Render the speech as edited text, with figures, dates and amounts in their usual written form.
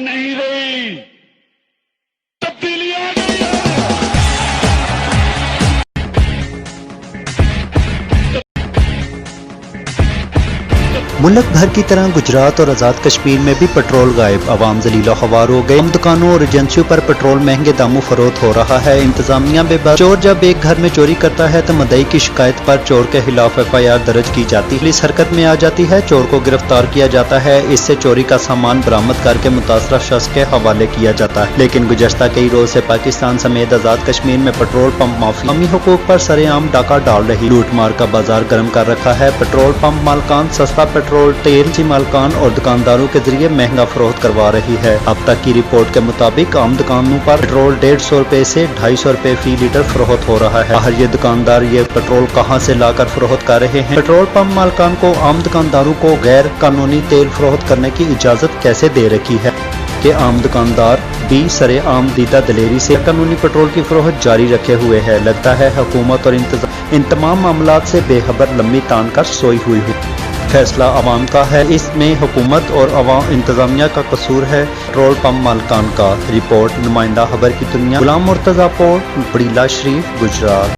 नहीं रही, तब्दीली आ गई है। मुल्क भर की तरह गुजरात और आज़ाद कश्मीर में भी पेट्रोल गायब, आवाम जलीलो ख्वार हो गए। दुकानों और एजेंसियों पर पेट्रोल महंगे दामों फरोख्त हो रहा है। इंतजामिया बेबस। चोर जब एक घर में चोरी करता है तो मुद्दई की शिकायत पर चोर के खिलाफ FIR दर्ज की जाती है, पुलिस हरकत में आ जाती है, चोर को गिरफ्तार किया जाता है, इससे चोरी का सामान बरामद करके मुतासरा शख्स के हवाले किया जाता है। लेकिन गुज़श्ता कई रोज से पाकिस्तान समेत आज़ाद कश्मीर में पेट्रोल पंप माफिया कौमी हुकूक पर सरेआम डाका डाल रही, लूट मार का बाजार गर्म कर रखा है। पेट्रोल पंप मालकान सस्ता पेट्रोल तेल की मालकान और दुकानदारों के जरिए महंगा फरोख्त करवा रही है। अब तक की रिपोर्ट के मुताबिक आम दुकानों पर पेट्रोल 150 रुपए से 250 रुपए फी लीटर फरोख्त हो रहा है। आखिर ये दुकानदार ये पेट्रोल कहां से लाकर फरोख्त कर रहे हैं? पेट्रोल पंप मालकान को आम दुकानदारों को गैर कानूनी तेल फरोख्त करने की इजाजत कैसे दे रखी है कि आम दुकानदार भी सरे आम दीदा दलेरी से कानूनी पेट्रोल की फरोख्त जारी रखे हुए है। लगता है हुकूमत और इन तमाम मामलात से बेखबर लम्बी तान कर सोई हुई फैसला अवाम का है। इसमें हुकूमत और अवाम इंतजामिया का कसूर है, पेट्रोल पंप मालकान का। रिपोर्ट नुमाइंदा खबर की दुनिया, गुलाम मुर्तजा पोर्ट, बड़ीला शरीफ, गुजरात।